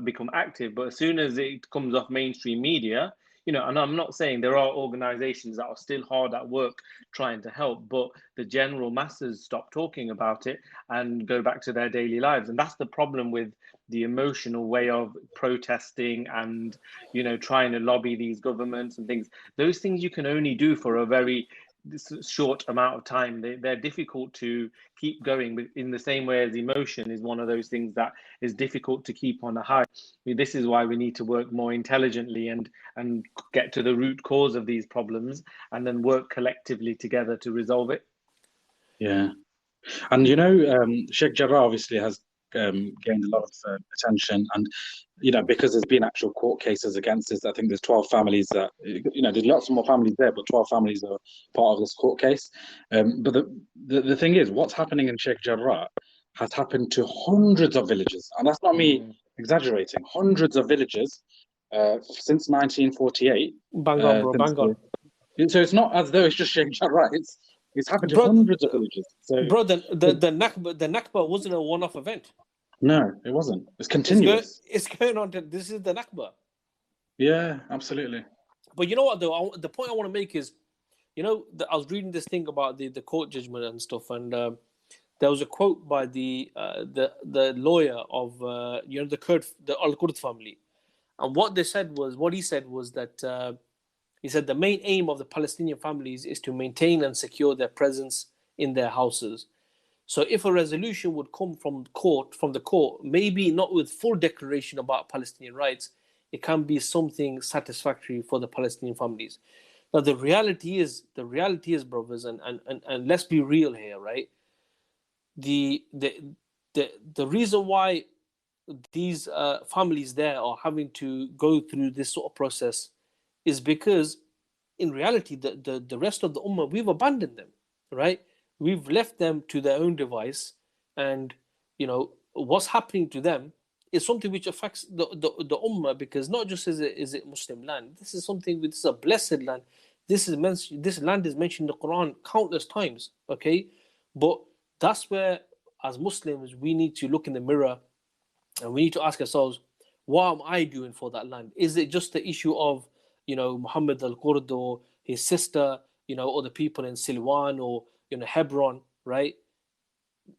become active. But as soon as it comes off mainstream media, and I'm not saying there are organizations that are still hard at work trying to help, but the general masses stop talking about it and go back to their daily lives. And that's the problem with the emotional way of protesting and, trying to lobby these governments and things. Those things you can only do for a very short amount of time. They're difficult to keep going, but in the same way as emotion is one of those things that is difficult to keep on a high. This is why we need to work more intelligently and get to the root cause of these problems, and then work collectively together to resolve it. Yeah, and Sheikh Jarrah obviously has gained a lot of attention, and because there's been actual court cases against this. I think there's 12 families that there's lots more families there, but 12 families are part of this court case. But the thing is, what's happening in Sheikh Jarrah has happened to hundreds of villages, and that's not me exaggerating. Hundreds of villages since 1948. Bang on, bro. Bang on. So it's not as though it's just Sheikh Jarrah. It's happened to hundreds of villages. So, bro, the Nakba wasn't a one-off event. No, it wasn't. It's continuous. It's going on. This is the Nakba. Yeah, absolutely. But you know what, though? The point I want to make is, I was reading this thing about the court judgment and stuff, and there was a quote by the lawyer of the Al-Kurd family, and what he said was that he said the main aim of the Palestinian families is to maintain and secure their presence in their houses. So if a resolution would come from the court, maybe not with full declaration about Palestinian rights, it can be something satisfactory for the Palestinian families. Now the reality is, brothers, and let's be real here, right? The reason why these families there are having to go through this sort of process is because in reality the rest of the Ummah, we've abandoned them, right? We've left them to their own device, and what's happening to them is something which affects the ummah, because not just is it Muslim land. This is something. This is a blessed land. This land is mentioned in the Quran countless times. Okay, but that's where, as Muslims, we need to look in the mirror and we need to ask ourselves, what am I doing for that land? Is it just the issue of, Muhammad al-Qurd or his sister, or the people in Silwan or, Hebron, right?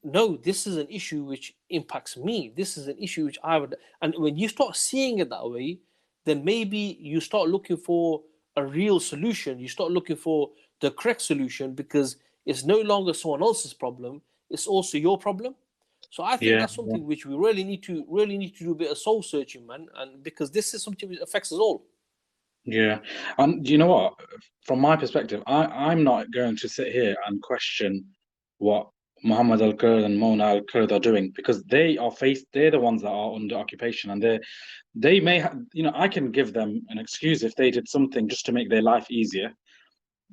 No, this is an issue which impacts me. This is an issue which I would, and when you start seeing it that way, then maybe you start looking for a real solution. You start looking for the correct solution, because it's no longer someone else's problem. It's also your problem. So I think that's something which we really need to do a bit of soul searching, man. And because this is something which affects us all. Yeah, and you know what? From my perspective, I'm not going to sit here and question what Muhammad al-Kurd and Mona al-Kurd are doing, because they're the ones that are under occupation, and they may have, I can give them an excuse if they did something just to make their life easier.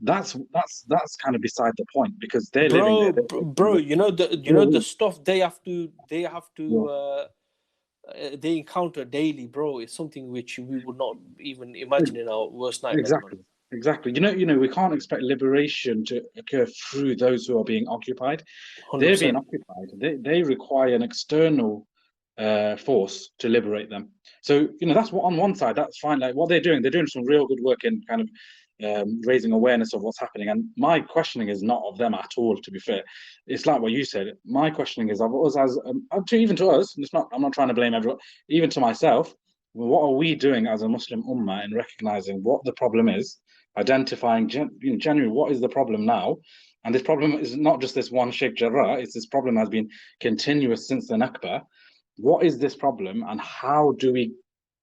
That's kind of beside the point, because they're living there. Bro, the stuff they have to they encounter daily, bro. It's something which we would not even imagine in our worst nightmares. Exactly. We can't expect liberation to occur through those who are being occupied. 100%. They're being occupied. They require an external force to liberate them. So that's what, on one side, that's fine. Like what they're doing some real good work in kind of raising awareness of what's happening. And my questioning is not of them at all, to be fair. It's like what you said. My questioning is of us as even to us. I'm not trying to blame everyone, even to myself. What are we doing as a Muslim ummah in recognizing what the problem is, identifying genuinely what is the problem now? And this problem is not just this one Sheikh Jarrah. It's this problem has been continuous since the Nakba. What is this problem, and how do we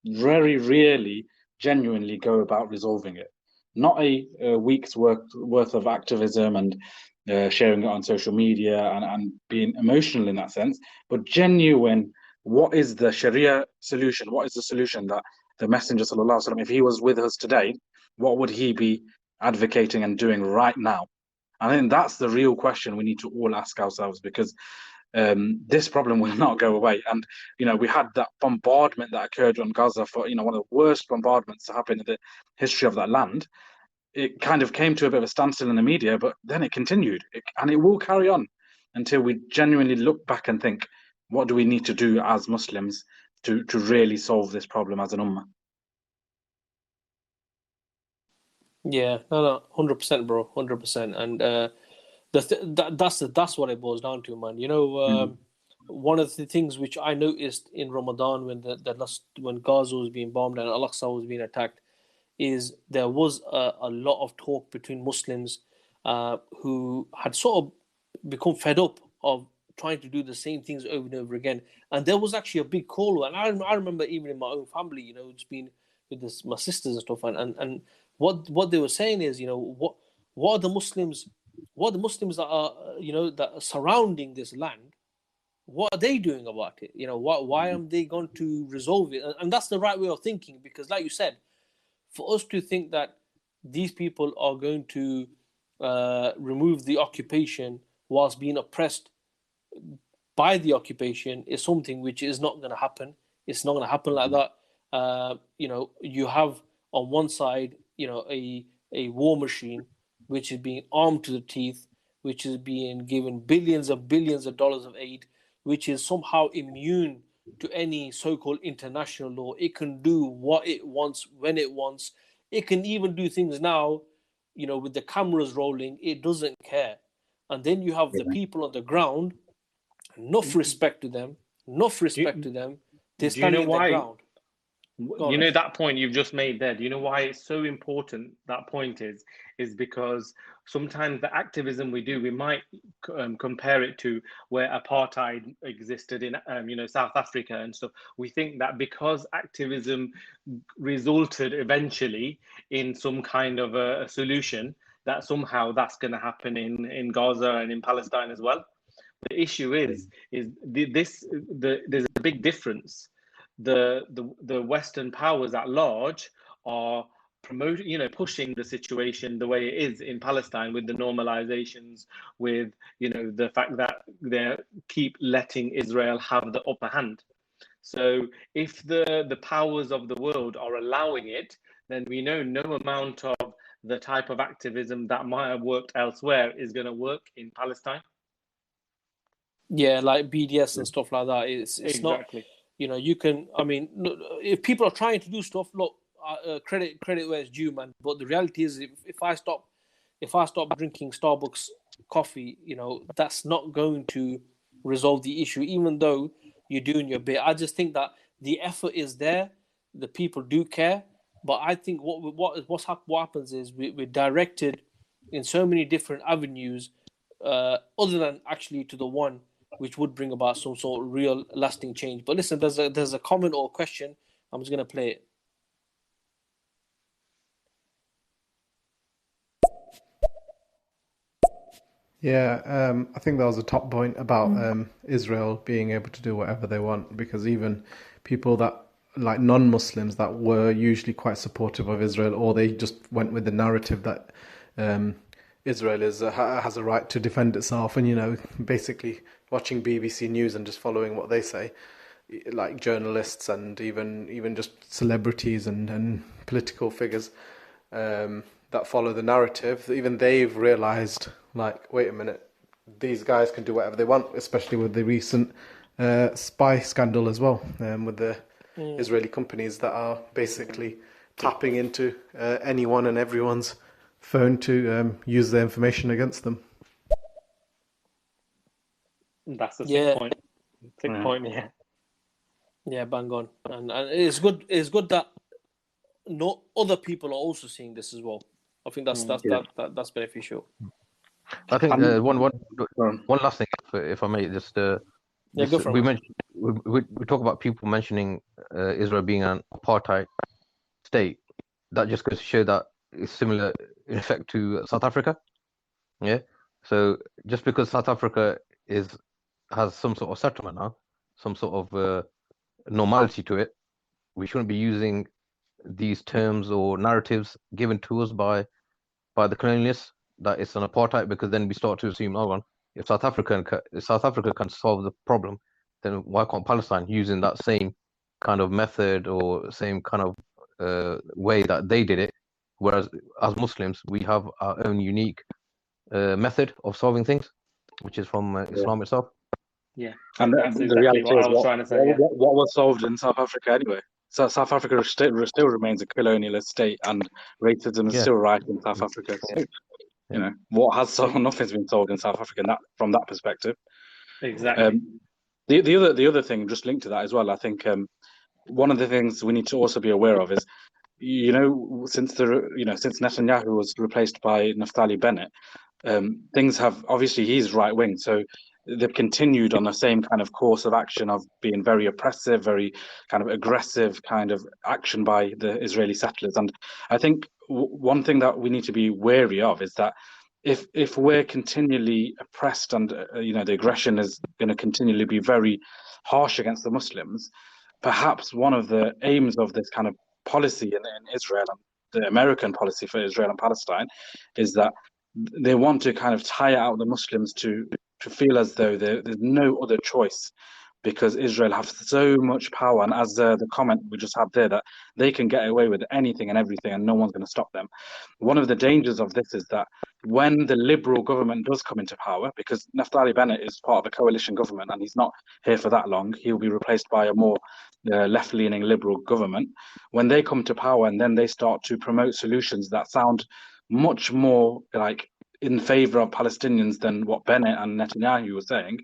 very really genuinely go about resolving it? Not a week's worth of activism and sharing it on social media and being emotional in that sense, but genuine. What is the Sharia solution? What is the solution that the Messenger sallallahu alaihi wasallam, if he was with us today, what would he be advocating and doing right now? I think that's the real question we need to all ask ourselves, because this problem will not go away. And we had that bombardment that occurred on Gaza, for one of the worst bombardments to happen in the history of that land. It kind of came to a bit of a standstill in the media, but then it continued, and it will carry on until we genuinely look back and think, what do we need to do as Muslims to really solve this problem as an ummah? Yeah, no, 100%, bro, 100%. And that's what it boils down to, man. One of the things which I noticed in Ramadan when Gaza was being bombed and Al-Aqsa was being attacked, is there was a lot of talk between Muslims who had sort of become fed up of trying to do the same things over and over again. And there was actually a big call, and I remember even in my own family, it's been with my sisters and stuff, and what they were saying is, what are the Muslims that are that are surrounding this land, what are they doing about it? Why are they going to resolve it? And that's the right way of thinking, because like you said, for us to think that these people are going to remove the occupation whilst being oppressed by the occupation is something which is not going to happen. It's not going to happen like that. You have on one side, a war machine which is being armed to the teeth, which is being given billions and billions of dollars of aid, which is somehow immune to any so-called international law. It can do what it wants when it wants. It can even do things now, with the cameras rolling. It doesn't care. And then you have the people on the ground, enough respect to them. They're standing their ground. That point you've just made there. Do you know why it's so important? That point is because sometimes the activism we do, we might compare it to where apartheid existed in South Africa and stuff. We think that because activism resulted eventually in some kind of a solution, that somehow that's going to happen in Gaza and in Palestine as well. The issue is there's a big difference. The Western powers at large are promoting, pushing the situation the way it is in Palestine, with the normalizations, with the fact that they keep letting Israel have the upper hand. So if the powers of the world are allowing it, then we know no amount of the type of activism that might have worked elsewhere is going to work in Palestine. Yeah, like BDS and stuff like that. It's Exactly. not, you can, I mean, if people are trying to do stuff, look, credit where it's due, man. But the reality is, if I stop drinking Starbucks coffee, that's not going to resolve the issue, even though you're doing your bit. I just think that the effort is there, the people do care, but I think what happens is we're directed in so many different avenues, other than actually to the one which would bring about some sort of real lasting change. But listen, there's a comment or a question. I'm just gonna play it. Yeah, I think that was a top point about Israel being able to do whatever they want, because even people that, like non-Muslims, that were usually quite supportive of Israel, or they just went with the narrative that Israel has a right to defend itself, and basically watching BBC News and just following what they say, like journalists and even just celebrities and political figures that follow the narrative, even they've realized, like, wait a minute, these guys can do whatever they want, especially with the recent spy scandal as well, with the Israeli companies that are basically tapping into anyone and everyone's phone to use their information against them. That's the sick point. Sick point, yeah. Yeah, bang on. And it's good. It's good that no other people are also seeing this as well. I think that's beneficial. I think one last thing, if I may, just go for it. We talk about people mentioning Israel being an apartheid state. That just goes to show that it's similar in effect to South Africa. Yeah. So just because South Africa has some sort of settlement now, some sort of normality to it, we shouldn't be using these terms or narratives given to us by the colonialists that it's an apartheid, because then we start to assume, hold on, if South Africa can solve the problem, then why can't Palestine, using that same kind of method or same kind of way that they did it? Whereas as Muslims, we have our own unique method of solving things, which is from Islam itself. Yeah, and that's the exactly reality what is I was trying to say. Yeah. What was solved in South Africa anyway? So South Africa still remains a colonialist state, and racism is still right in South Africa. So, what has solved? Nothing's been solved in South Africa from that perspective. Exactly. The other thing, just linked to that as well, I think one of the things we need to also be aware of is, since Netanyahu was replaced by Naftali Bennett, things have, obviously he's right wing, so they've continued on the same kind of course of action of being very oppressive, very kind of aggressive kind of action by the Israeli settlers. And I think one thing that we need to be wary of is that if we're continually oppressed and the aggression is going to continually be very harsh against the Muslims, perhaps one of the aims of this kind of policy in Israel, and the American policy for Israel and Palestine, is that they want to kind of tire out the Muslims to feel as though there's no other choice, because Israel have so much power, and as the comment we just had there, that they can get away with anything and everything and no one's going to stop them. One of the dangers of this is that when the liberal government does come into power, because Naftali Bennett is part of a coalition government and he's not here for that long, he'll be replaced by a more left-leaning liberal government. When they come to power and then they start to promote solutions that sound much more like in favor of Palestinians than what Bennett and Netanyahu were saying,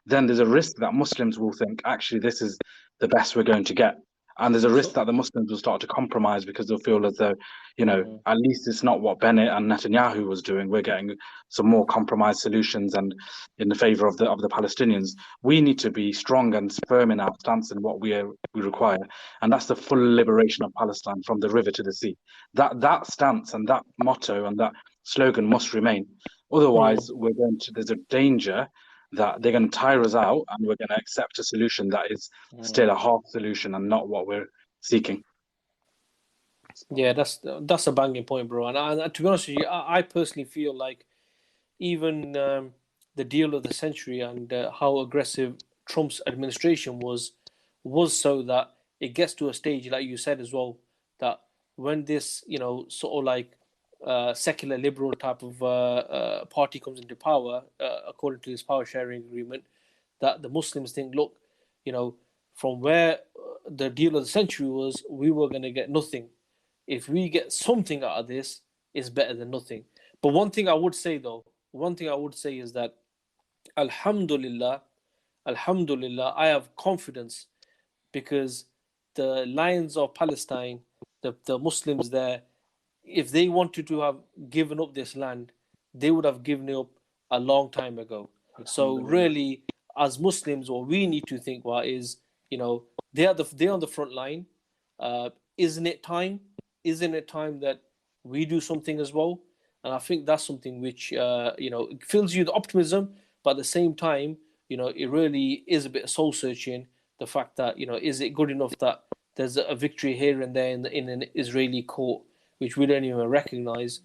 then there's a risk that Muslims will think, actually, this is the best we're going to get. And there's a risk that the Muslims will start to compromise because they'll feel as though, at least it's not what Bennett and Netanyahu was doing. We're getting some more compromise solutions and in the favor of the Palestinians. We need to be strong and firm in our stance in what we require. And that's the full liberation of Palestine from the river to the sea. That stance and that motto and that slogan must remain. Otherwise, there's a danger that they're going to tire us out and we're going to accept a solution that is still a half solution and not what we're seeking. Yeah, that's a banging point, bro. And to be honest with you, I personally feel like even the deal of the century and how aggressive Trump's administration was so that it gets to a stage, like you said as well, that when this, sort of like secular liberal type of party comes into power, according to this power sharing agreement, that the Muslims think, look, from where the deal of the century was, we were going to get nothing. If we get something out of this, it's better than nothing. But one thing I would say is that Alhamdulillah, I have confidence because the Lions of Palestine, the Muslims there, if they wanted to have given up this land, they would have given it up a long time ago. So really, as Muslims, what we need to think about is, they're on the front line. Isn't it time that we do something as well? And I think that's something which it fills you with optimism, but at the same time, it really is a bit soul searching. The fact that is it good enough that there's a victory here and there in an Israeli court, which we don't even recognize,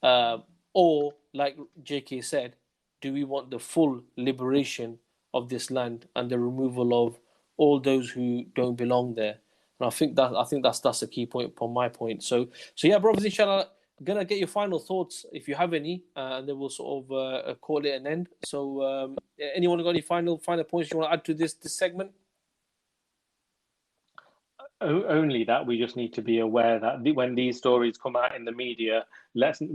or like JK said, do we want the full liberation of this land and the removal of all those who don't belong there? And I think that's a key point from my point. So yeah, brothers, inshallah, gonna get your final thoughts if you have any, and then we'll sort of call it an end. So anyone got any final points you want to add to this segment? Only that we just need to be aware that when these stories come out in the media,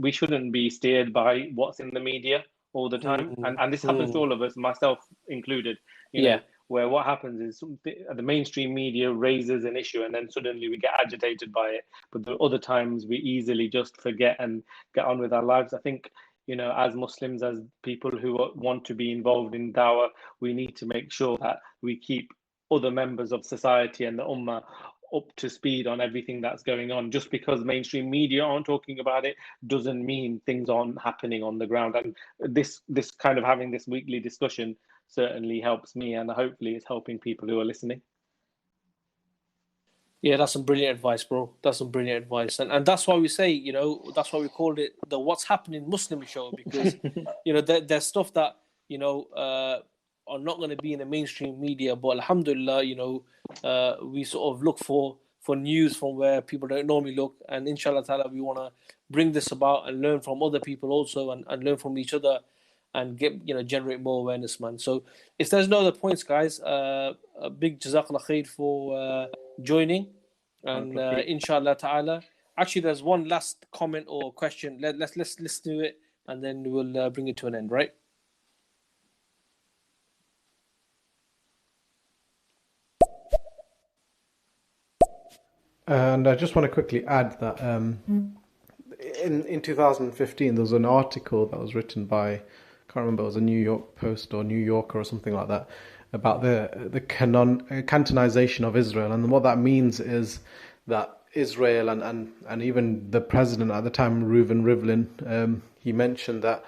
we shouldn't be steered by what's in the media all the time. And this happens to all of us, myself included. You know, where what happens is the mainstream media raises an issue and then suddenly we get agitated by it. But the other times we easily just forget and get on with our lives. I think, as Muslims, as people who want to be involved in dawah, we need to make sure that we keep other members of society and the ummah up to speed on everything that's going on. Just because mainstream media aren't talking about it doesn't mean things aren't happening on the ground. And this kind of having this weekly discussion certainly helps me, and hopefully it's helping people who are listening. Yeah, that's some brilliant advice, bro. That's some brilliant advice. And that's why we say, that's why we called it the What's Happening Muslim Show, because, there's stuff that, are not going to be in the mainstream media, but alhamdulillah, we sort of look for news from where people don't normally look, and inshallah ta'ala, we want to bring this about and learn from other people also, and learn from each other, and get generate more awareness, man. So if there's no other points, guys, a big jazakallah khair for joining, and inshallah ta'ala, actually there's one last comment or question. Let's do it, and then we'll bring it to an end, right? And I just want to quickly add that in 2015 there was an article that was written by, I can't remember, it was a New York Post or New Yorker or something like that, about the cantonization of Israel. And what that means is that Israel and even the president at the time, Reuven Rivlin, he mentioned that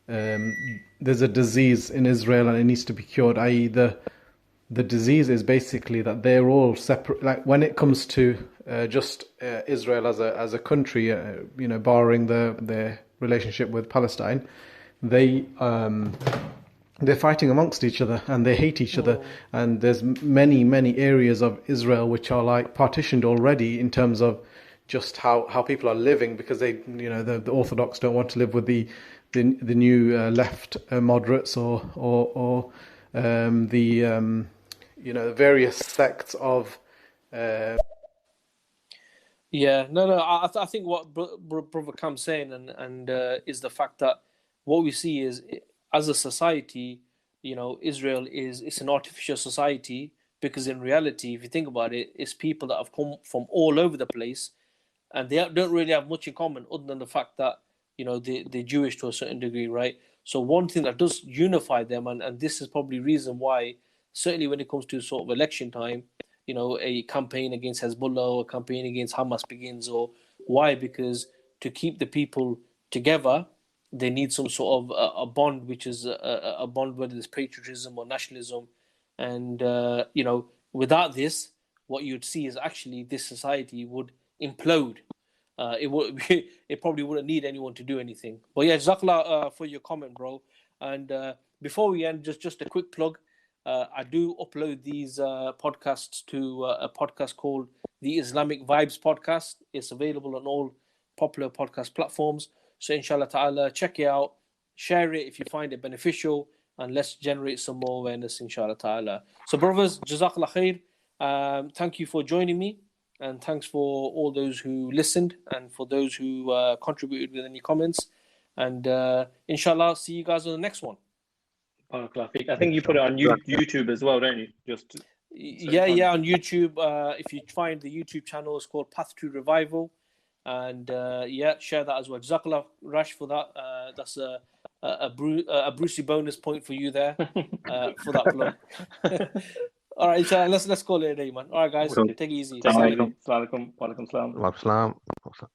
there's a disease in Israel and it needs to be cured, i.e. the disease is basically that they're all separate. Like when it comes to just Israel as a country, barring their relationship with Palestine, they're fighting amongst each other and they hate each other. And there's many areas of Israel which are like partitioned already in terms of just how people are living, because they, the Orthodox don't want to live with the new left moderates or the various sects of. I think what Brother Cam's saying and is the fact that what we see is, as a society, Israel it's an artificial society, because in reality, if you think about it, it's people that have come from all over the place, and they don't really have much in common other than the fact that they're Jewish to a certain degree, right? So one thing that does unify them, and this is probably reason why, certainly when it comes to sort of election time, a campaign against Hezbollah or a campaign against Hamas begins, or why? Because to keep the people together, they need some sort of a bond, which is a bond, whether it's patriotism or nationalism. And, without this, what you'd see is actually this society would implode. It probably wouldn't need anyone to do anything. But yeah, Jazakallah for your comment, bro. And before we end, just a quick plug. I do upload these podcasts to a podcast called the Islamic Vibes Podcast. It's available on all popular podcast platforms. So inshallah ta'ala, check it out, share it if you find it beneficial, and let's generate some more awareness, inshallah ta'ala. So brothers, Jazakallah khair. Thank you for joining me. And thanks for all those who listened and for those who contributed with any comments. And inshallah, see you guys on the next one. I think you put it on YouTube as well, don't you? Yeah, on YouTube. If you find the YouTube channel, it's called Path to Revival. And share that as well. Jazakallah, Rash, for that. That's a Brucey bonus point for you there for that plug. All right, let's call it a day, man. All right, guys, take it easy. Assalamu alaikum. Wa alaikum salam. Wa alaikum salam.